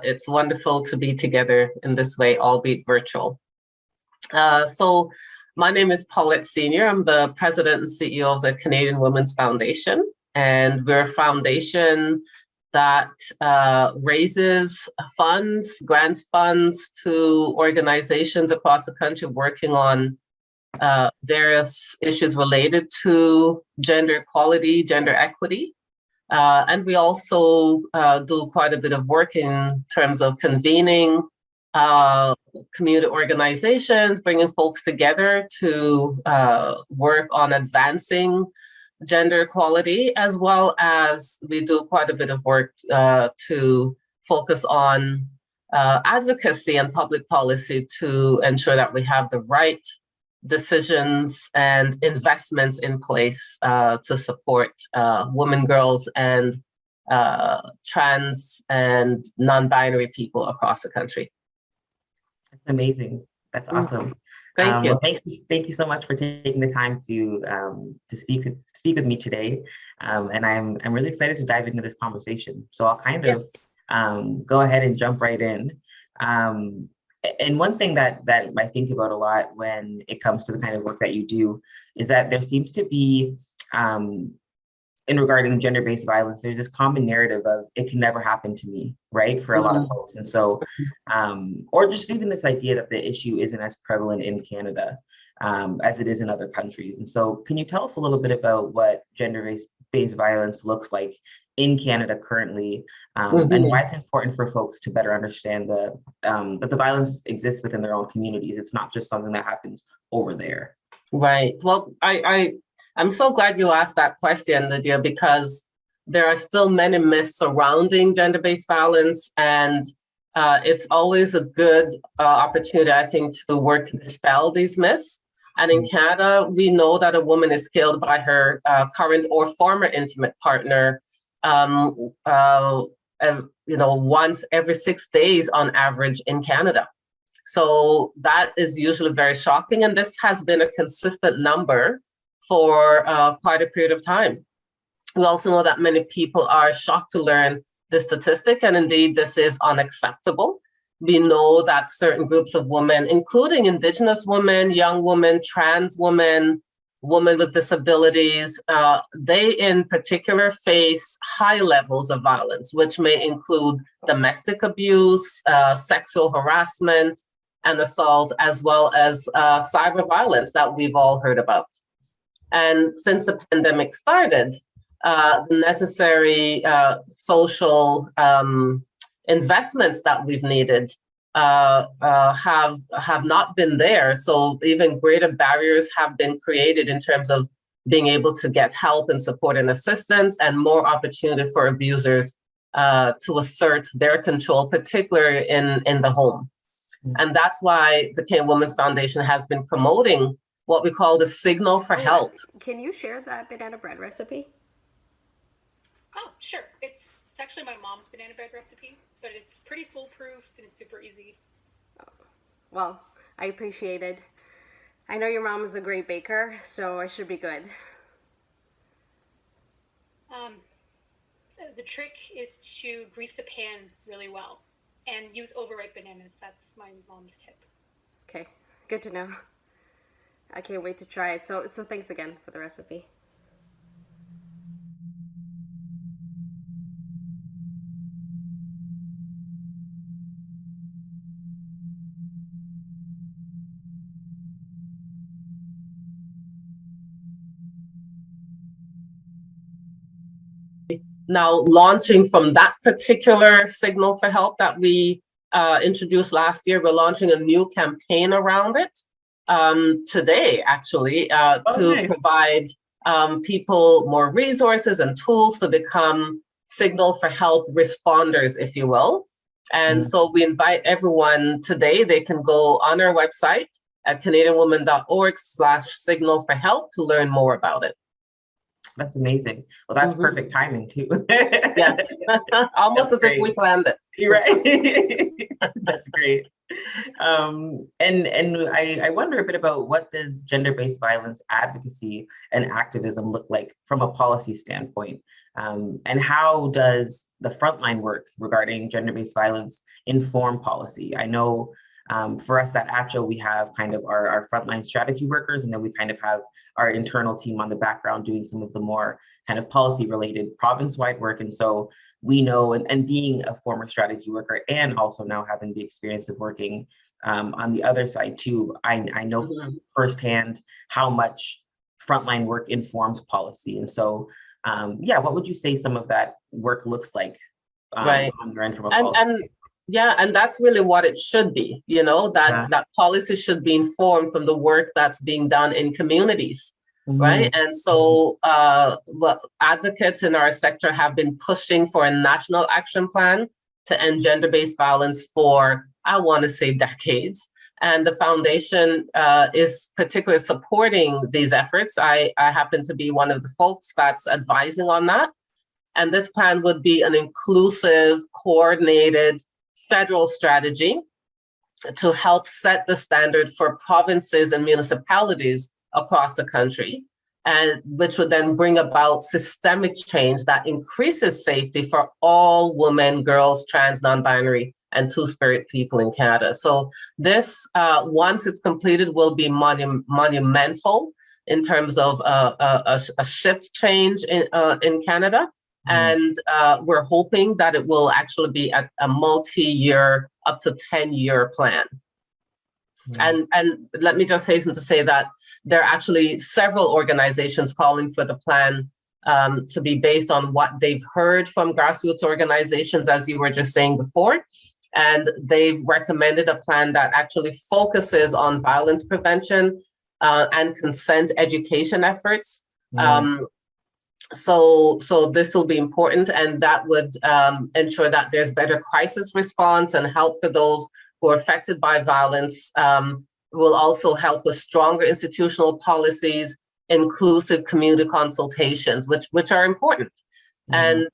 It's wonderful to be together in this way, albeit virtual. So my name is Paulette Senior. I'm the president and CEO of the Canadian Women's Foundation, and we're a foundation that raises funds, grants funds to organizations across the country working on various issues related to gender equality, gender equity. And we also do quite a bit of work in terms of convening community organizations, bringing folks together to work on advancing gender equality, as well as we do quite a bit of work to focus on advocacy and public policy to ensure that we have the right decisions and investments in place to support women, girls, and trans and non-binary people across the country. That's amazing. That's awesome. Thank you. Well, thank you so much for taking the time to speak with me today. And I'm really excited to dive into this conversation. So I'll kind of go ahead and jump right in. And one thing that I think about a lot when it comes to the kind of work that you do is that there seems to be, in regarding gender-based violence, there's this common narrative of it can never happen to me, right? For a lot of folks. And so, or just even this idea that the issue isn't as prevalent in Canada as it is in other countries. And so can you tell us a little bit about what gender-based violence looks like in Canada currently, and why it's important for folks to better understand that the violence exists within their own communities. It's not just something that happens over there. Right. Well, I'm so glad you asked that question, Lydia, because there are still many myths surrounding gender-based violence, and it's always a good opportunity, I think, to work to dispel these myths. And in Canada, we know that a woman is killed by her current or former intimate partner, once every 6 days on average in Canada. So that is usually very shocking, and this has been a consistent number for quite a period of time. We also know that many people are shocked to learn this statistic, and indeed this is unacceptable. We know that certain groups of women, including Indigenous women, young women, trans women, women with disabilities, they in particular face high levels of violence, which may include domestic abuse, sexual harassment, and assault, as well as cyber violence that we've all heard about. And since the pandemic started, the necessary social investments that we've needed have not been there. So even greater barriers have been created in terms of being able to get help and support and assistance, and more opportunity for abusers to assert their control, particularly in the home. And that's why the Canadian Women's Foundation has been promoting what we call the signal for help. Can you share that banana bread recipe? Oh, sure. It's actually my mom's banana bread recipe, but it's pretty foolproof and it's super easy. Oh, well, I appreciate it. I know your mom is a great baker, so I should be good. The trick is to grease the pan really well and use overripe bananas. That's my mom's tip. Okay, good to know. I can't wait to try it. So thanks again for the recipe. Now, launching from that particular signal for help that we introduced last year, we're launching a new campaign around it today, actually, to provide people more resources and tools to become signal for help responders, if you will. And so we invite everyone today. They can go on our website at canadianwoman.org/signal for help to learn more about it. That's amazing. Well, that's perfect timing too. Yes, almost as if we planned it. You're right. That's great. And I wonder a bit about what does gender-based violence advocacy and activism look like from a policy standpoint? And how does the frontline work regarding gender-based violence inform policy? I know for us at ACHO, we have kind of our frontline strategy workers, and then we kind of have our internal team on the background doing some of the more kind of policy-related province-wide work. And so we know, and being a former strategy worker and also now having the experience of working on the other side too, I know firsthand how much frontline work informs policy. And so, yeah, what would you say some of that work looks like Right. on your end from a policy? Yeah, and that's really what it should be, that policy should be informed from the work that's being done in communities, right? And so what advocates in our sector have been pushing for a national action plan to end gender-based violence for, I want to say, decades. And the foundation is particularly supporting these efforts. I happen to be one of the folks that's advising on that. And this plan would be an inclusive, coordinated federal strategy to help set the standard for provinces and municipalities across the country, and which would then bring about systemic change that increases safety for all women, girls, trans, non-binary, and two-spirit people in Canada. So this, once it's completed, will be monumental in terms of a shift change in Canada. And we're hoping that it will actually be a multi-year, up to 10-year plan. And let me just hasten to say that there are actually several organizations calling for the plan to be based on what they've heard from grassroots organizations, as you were just saying before. And they've recommended a plan that actually focuses on violence prevention and consent education efforts. So this will be important, and that would ensure that there's better crisis response and help for those who are affected by violence. Will also help with stronger institutional policies, inclusive community consultations, which are important. And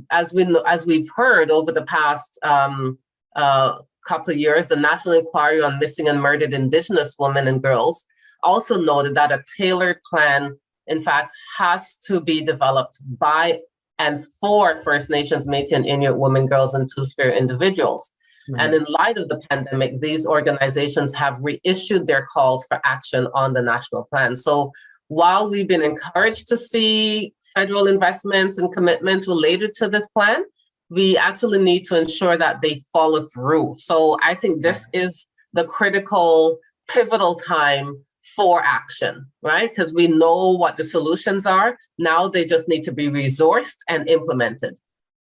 as we've heard over the past couple of years, the National Inquiry on Missing and Murdered Indigenous Women and Girls also noted that a tailored plan, in fact, has to be developed by and for First Nations, Métis, and Inuit women, girls, and two-spirit individuals. And in light of the pandemic, these organizations have reissued their calls for action on the national plan. So while we've been encouraged to see federal investments and commitments related to this plan, we actually need to ensure that they follow through. So I think this is the critical, pivotal time for action, right? Because we know what the solutions are. Now they just need to be resourced and implemented.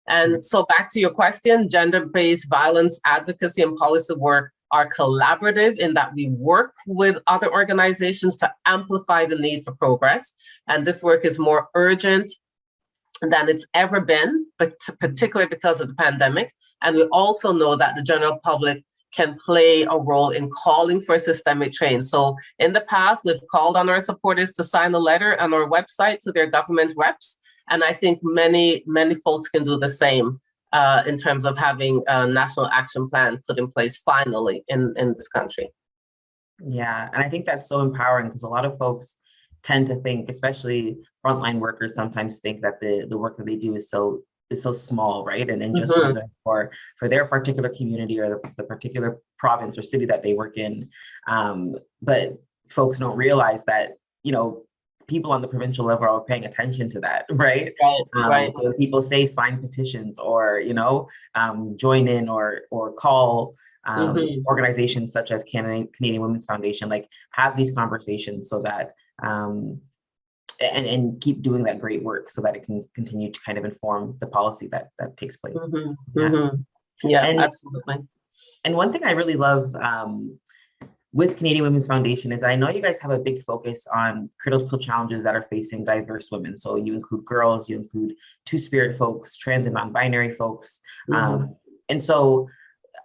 And so back to your question, gender-based violence advocacy and policy work are collaborative in that we work with other organizations to amplify the need for progress. And this work is more urgent than it's ever been, but particularly because of the pandemic. And we also know that the general public can play a role in calling for systemic change. So in the past, we've called on our supporters to sign a letter on our website to their government reps. And I think many folks can do the same in terms of having a national action plan put in place finally in this country. Yeah, and I think that's so empowering, because a lot of folks tend to think, especially frontline workers, sometimes think that the work that they do is so small, right? And just for their particular community or the particular province or city that they work in. But folks don't realize that, people on the provincial level are paying attention to that, right? Right. So when people say sign petitions or, join in or call organizations such as Canadian Women's Foundation, like have these conversations so that, and keep doing that great work so that it can continue to kind of inform the policy that takes place. Yeah, and, absolutely. And one thing I really love with Canadian Women's Foundation is I know you guys have a big focus on critical challenges that are facing diverse women. So you include girls, you include two-spirit folks, trans and non-binary folks. And so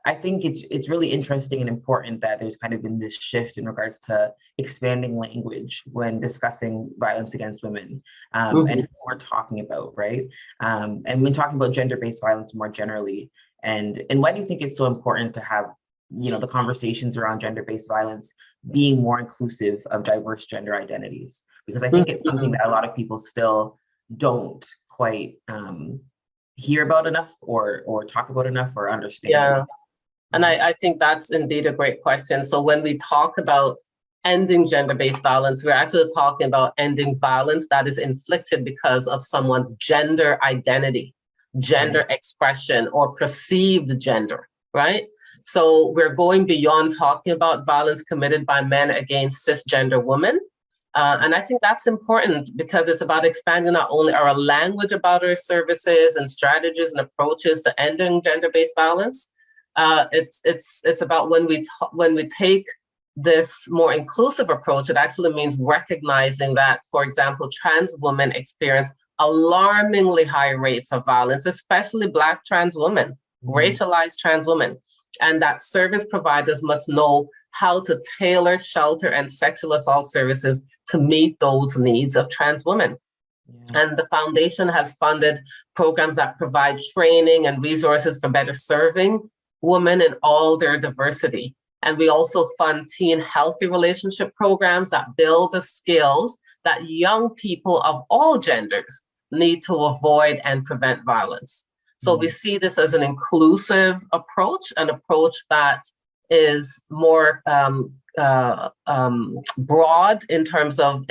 I think it's really interesting and important that there's kind of been this shift in regards to expanding language when discussing violence against women and who we're talking about, right? And when talking about gender-based violence more generally. And why do you think it's so important to have the conversations around gender-based violence being more inclusive of diverse gender identities, because I think it's something that a lot of people still don't quite hear about enough or talk about enough or understand. Yeah, and I think that's indeed a great question. So when we talk about ending gender-based violence, we're actually talking about ending violence that is inflicted because of someone's gender identity, gender expression, or perceived gender, right? So we're going beyond talking about violence committed by men against cisgender women. And I think that's important because it's about expanding not only our language about our services and strategies and approaches to ending gender-based violence. It's about when we take this more inclusive approach, it actually means recognizing that, for example, trans women experience alarmingly high rates of violence, especially Black trans women, racialized trans women, and that service providers must know how to tailor shelter and sexual assault services to meet those needs of trans women. And the foundation has funded programs that provide training and resources for better serving women in all their diversity. And we also fund teen healthy relationship programs that build the skills that young people of all genders need to avoid and prevent violence. So we see this as an inclusive approach, an approach that is more broad in terms of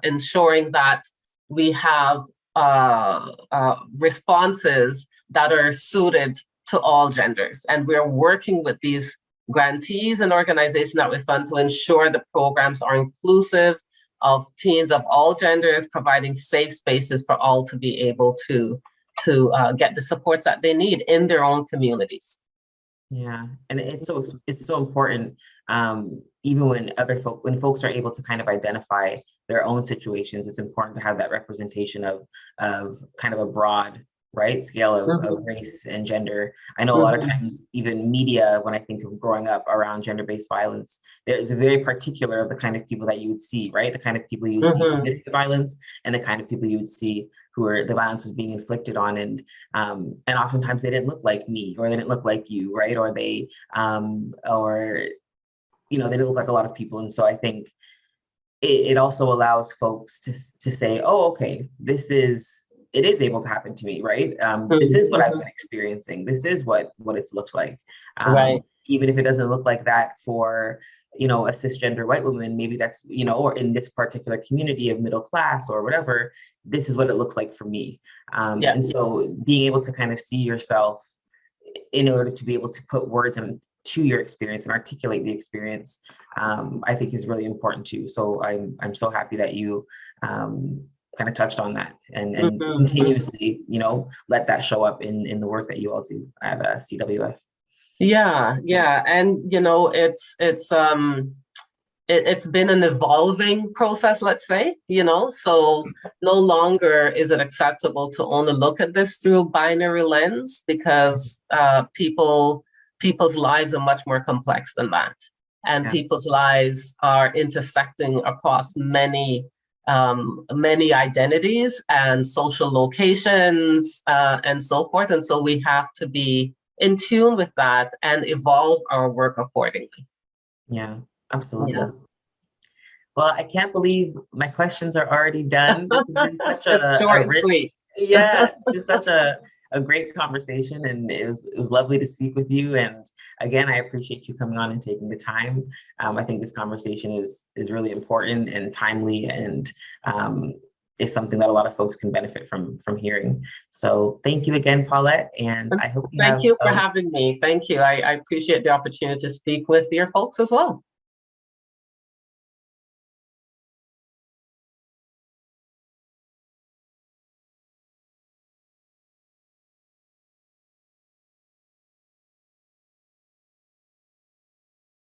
ensuring that we have responses that are suited to all genders. And we're working with these grantees and organizations that we fund to ensure the programs are inclusive of teens of all genders, providing safe spaces for all to be able to get the supports that they need in their own communities. Yeah, and it's so important. Even when folks are able to kind of identify their own situations, it's important to have that representation of kind of a broad scale of race and gender. I know a lot of times, even media, when I think of growing up around gender-based violence, there is a very particular of the kind of people that you would see, right? The kind of people you would see committing the violence and the kind of people you would see who are the violence was being inflicted on. And oftentimes they didn't look like me, or they didn't look like you, right? Or they, they didn't look like a lot of people. And so I think it also allows folks to say, oh, okay, it is able to happen to me, right? This is what I've been experiencing. This is what it's looked like. Right. Even if it doesn't look like that for, a cisgender white woman, maybe that's, or in this particular community of middle class or whatever, this is what it looks like for me. Yes. And so being able to kind of see yourself in order to be able to put words to your experience and articulate the experience, I think is really important too. So I'm so happy that you kind of touched on that and continuously, let that show up in the work that you all do at CWF. Yeah. And, it's been an evolving process, let's say, so no longer is it acceptable to only look at this through a binary lens, because people's lives are much more complex than that. And people's lives are intersecting across many identities and social locations and so forth. And so we have to be in tune with that and evolve our work accordingly. Yeah, absolutely. Yeah. Well, I can't believe my questions are already done. This has been such it's short and sweet. Yeah, it's been such a great conversation, and it was lovely to speak with you. And again, I appreciate you coming on and taking the time. I think this conversation is really important and timely, and is something that a lot of folks can benefit from hearing. So thank you again, Paulette, and I hope Thank you for having me. Thank you. I appreciate the opportunity to speak with your folks as well.